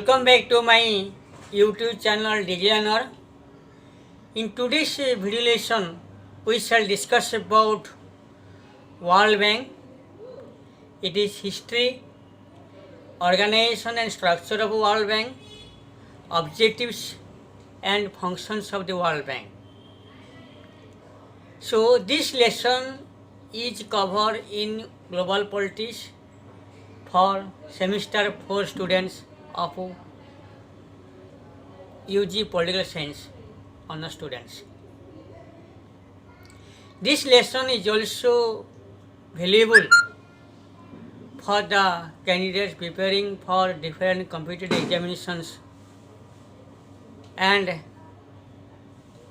Welcome back to my YouTube channel Designer. In today's video lesson, we shall discuss about World Bank. It is history, organization and structure of World Bank, objectives and functions of the World Bank. So this lesson is covered in global politics for semester 4 students of UG Political Science honor students. This lesson is also valuable for the candidates preparing for different competitive examinations and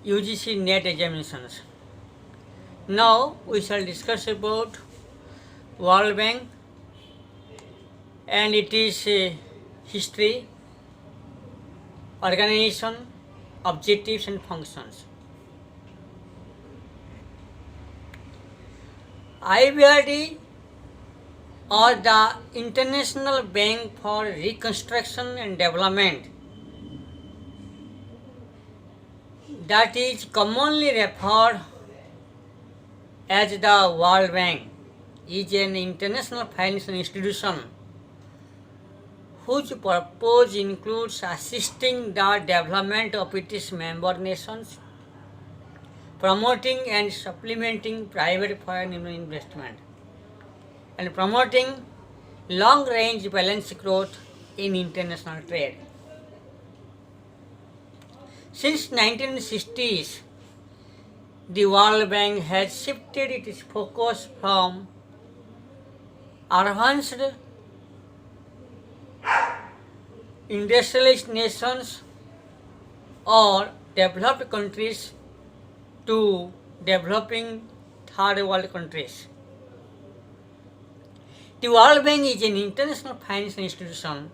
UGC NET examinations. Now we shall discuss about World Bank, and it is history, organization, objectives and functions. IBRD, or the International Bank for Reconstruction and Development, that is commonly referred as the World Bank, is an international financial institution whose purpose includes assisting the development of its member nations, promoting and supplementing private foreign investment, and promoting long-range balanced growth in international trade. Since 1960s, the World Bank has shifted its focus from advanced industrialized nations or developed countries to developing third world countries. The World Bank is an international financial institution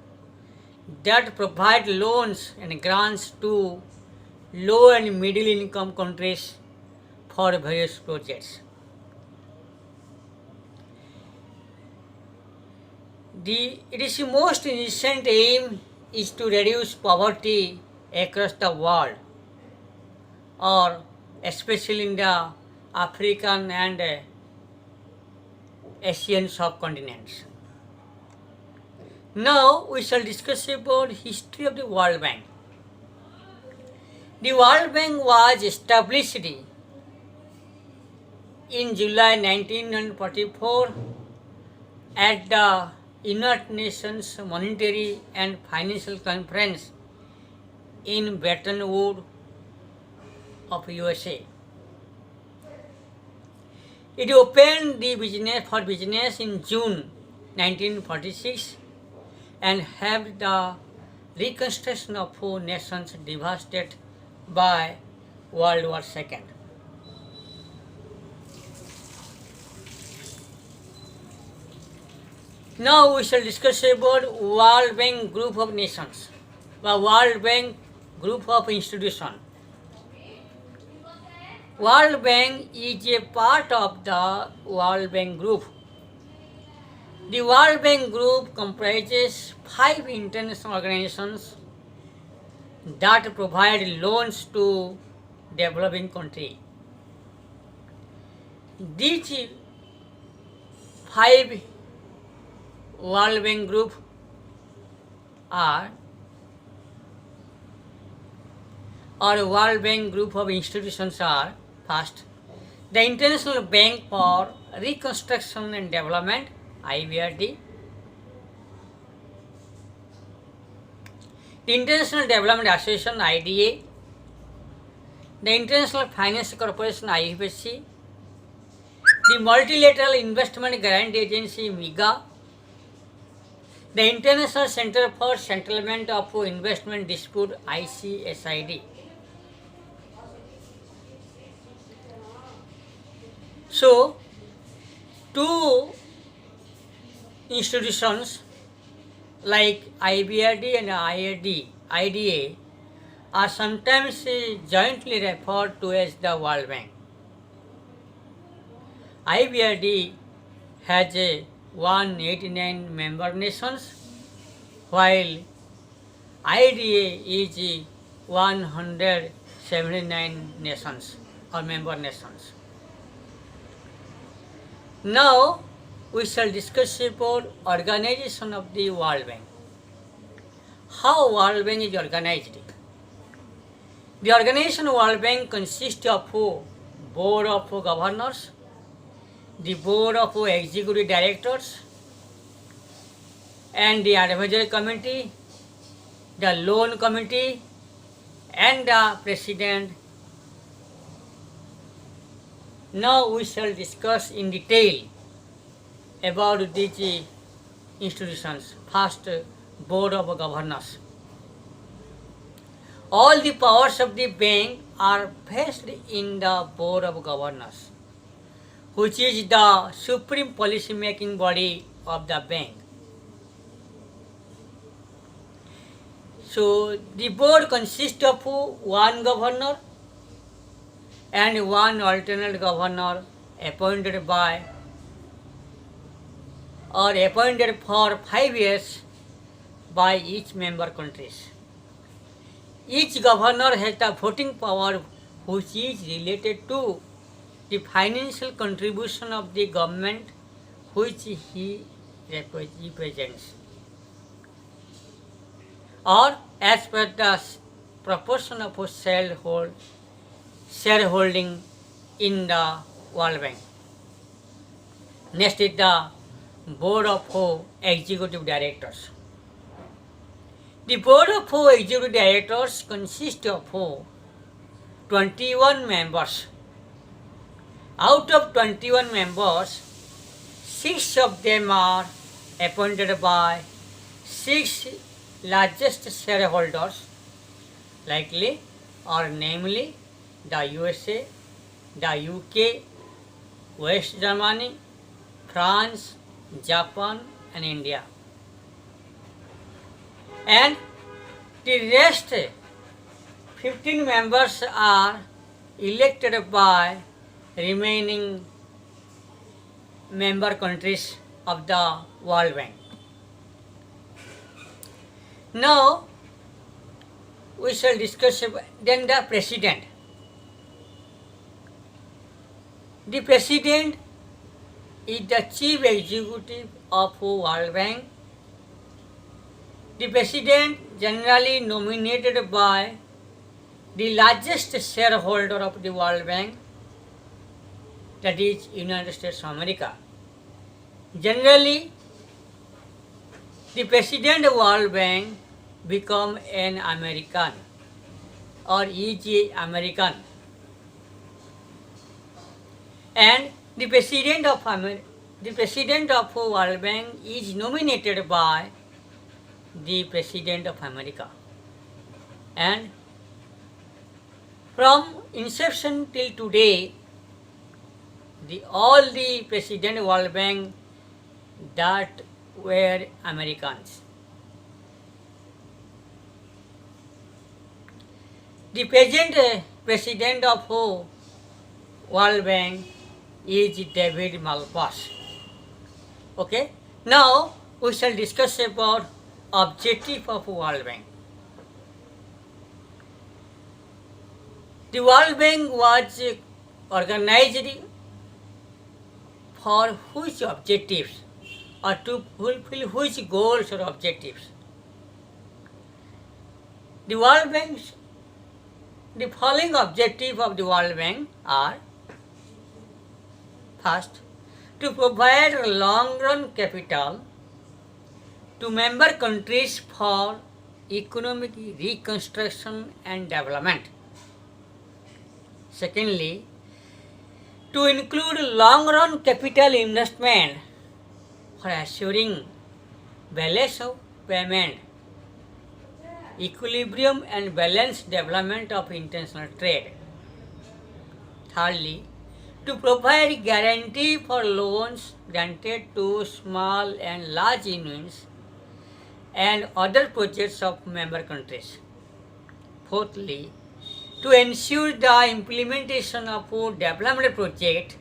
that provides loans and grants to low and middle income countries for various projects. Its most recent aim is to reduce poverty across the world, or especially in the African and Asian subcontinents. Now we shall discuss about history of the World Bank. The World Bank was established in July 1944 at the United Nations Monetary and Financial Conference in Bretton Woods of USA. It opened the business in June 1946 and helped the reconstruction of four nations devastated by World War II. Now we shall discuss about World Bank Group of Nations, the World Bank Group of Institutions. World Bank is a part of the World Bank Group. The World Bank Group comprises 5 international organizations that provide loans to developing countries. These 5 World Bank Group are, or World Bank Group of Institutions are: first, the International Bank for Reconstruction and Development, IBRD, the International Development Association, IDA, the International Finance Corporation, IFSC, the Multilateral Investment Guarantee Agency, MIGA, the International Center for Settlement of Investment Dispute, ICSID. So, 2 institutions like IBRD and IDA are sometimes jointly referred to as the World Bank. IBRD has 189 member nations, while IDA is 179 nations or member nations. Now we shall discuss about organization of the World Bank. How World Bank is organized? The organization World Bank consists of a board of governors, the board of executive directors, and the advisory committee, the loan committee, and the president. Now we shall discuss in detail about these institutions. First, board of governors. All the powers of the bank are vested in the board of governors, which is the supreme policy making body of the bank. So the board consists of one governor and one alternate governor appointed by or appointed for 5 years by each member countries. Each governor has the voting power which is related to the financial contribution of the government which he represents, or as per the proportion of shareholding in the World Bank. Next is the board of executive directors. The board of executive directors consists of 21 members. Out of 21 members, 6 of them are appointed by 6 largest shareholders, likely or namely the USA, the UK, West Germany, France, Japan, and India. And the rest 15 members are elected by remaining member countries of the World Bank. Now we shall discuss then the president. The president is the chief executive of World Bank. The president generally nominated by the largest shareholder of the World Bank, that is United States of America. Generally, the president of World Bank become an American or is a American, and the president of World Bank is nominated by the President of America, and from inception till today, all the President of World Bank that were Americans. The present President of World Bank is David Malpass. Okay, now we shall discuss about objective of World Bank. The World Bank was organized for which objectives or to fulfill which goals or objectives? The World Bank's the following objectives of the World Bank are: first, to provide long-run capital to member countries for economic reconstruction and development. Secondly, to include long-run capital investment for assuring balance of payment, equilibrium and balanced development of international trade. Thirdly, to provide guarantee for loans granted to small and large unions and other projects of member countries. Fourthly, to ensure the implementation of a development project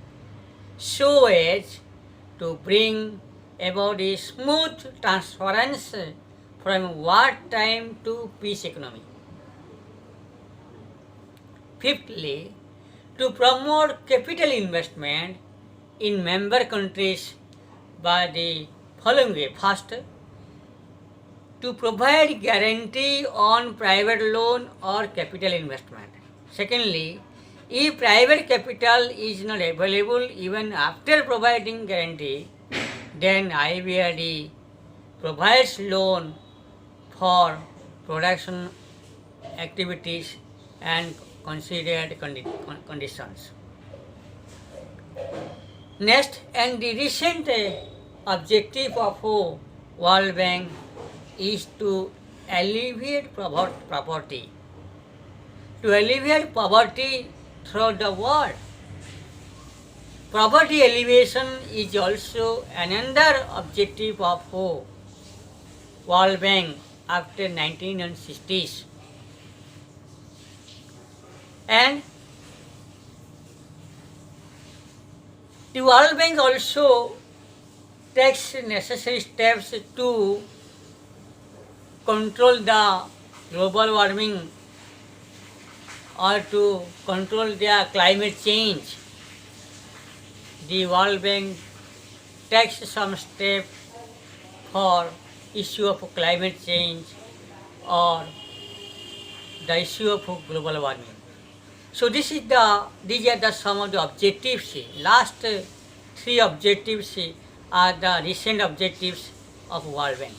so as to bring about a smooth transference from wartime to peace economy. Fifthly, to promote capital investment in member countries by the following way. First, to provide guarantee on private loan or capital investment. Secondly, if private capital is not available even after providing guarantee, then IBRD provides loan for production activities and considered conditions. Next, and the recent objective of World Bank is to alleviate poverty. To alleviate poverty throughout the world. Poverty alleviation is also another objective of World Bank after 1960s. And the World Bank also takes necessary steps to control the global warming or to control the climate change. The World Bank takes some step for issue of climate change or the issue of global warming. So these are the some of the objectives. Last three objectives are the recent objectives of World Bank.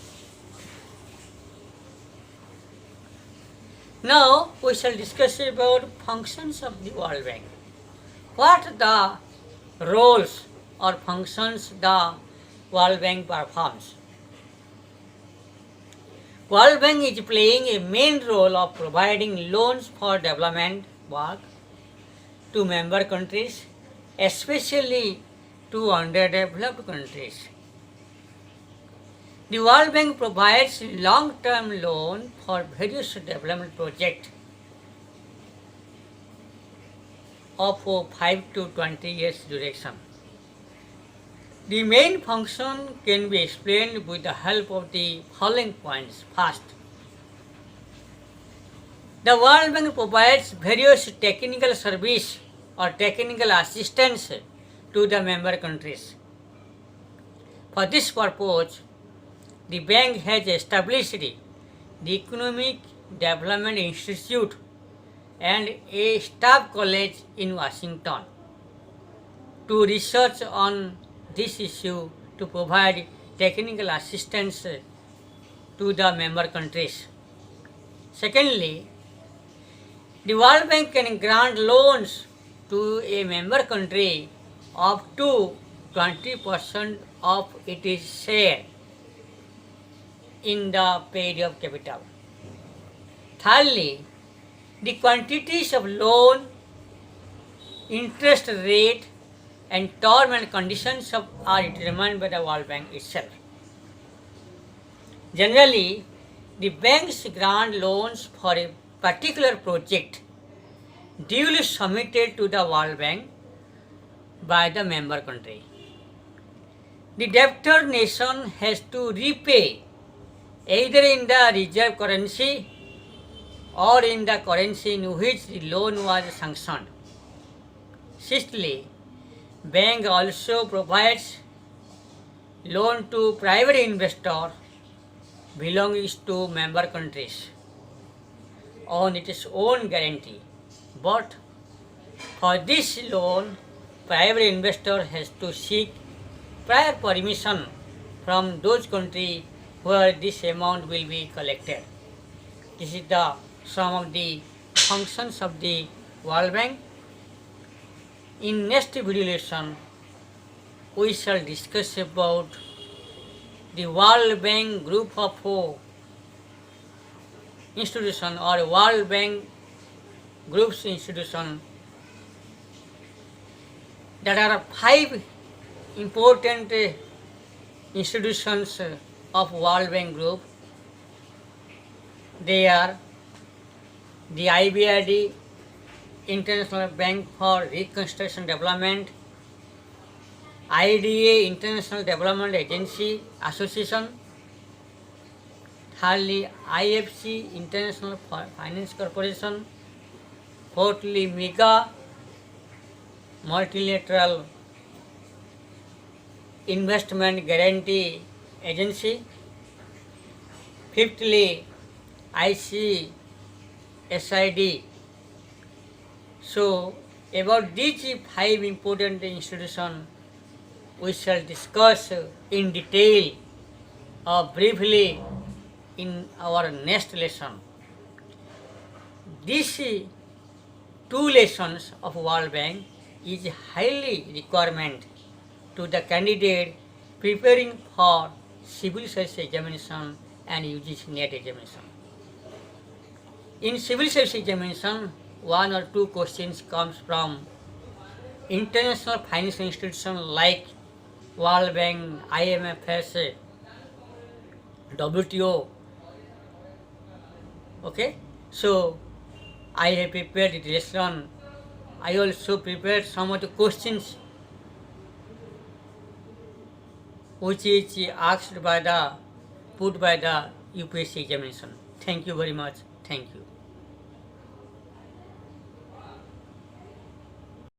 Now we shall discuss about functions of the World Bank. What are the roles or functions the World Bank performs? World Bank is playing a main role of providing loans for development work to member countries, especially to underdeveloped countries. The World Bank provides long-term loan for various development projects of 5 to 20 years duration. The main function can be explained with the help of the following points. First, the World Bank provides various technical service or technical assistance to the member countries. For this purpose, the bank has established the Economic Development Institute and a staff college in Washington to research on this issue to provide technical assistance to the member countries. Secondly, the World Bank can grant loans to a member country up to 20% of its share in the paid up capital. Thirdly, the quantities of loan, interest rate, and term and conditions are determined by the World Bank itself. Generally, the banks grant loans for a particular project duly submitted to the World Bank by the member country. The debtor nation has to repay either in the reserve currency or in the currency in which the loan was sanctioned. Sixthly, bank also provides loan to private investors belonging to member countries on its own guarantee. But for this loan, private investor has to seek prior permission from those countries where this amount will be collected. This is the some of the functions of the World Bank. In next video lesson, we shall discuss about the World Bank group of institution or World Bank groups institution. There are 5 important institutions of World Bank group. They are the IBRD, International Bank for Reconstruction Development, IDA, International Development Agency Association, thirdly IFC, International Finance Corporation, fourthly MEGA, Multilateral Investment Guarantee Agency, fifthly ICSID. So about these 5 important institutions we shall discuss in detail or briefly in our next lesson. These 2 lessons of World Bank is highly requirement to the candidate preparing for civil service examination and UGC NET examination. In civil service examination, 1 or 2 questions comes from international financial institutions like World Bank, IMF, WTO. Okay, so I have prepared the lesson. I also prepared some of the questions which is asked by the put by the UPSC examination. Thank you very much. Thank you.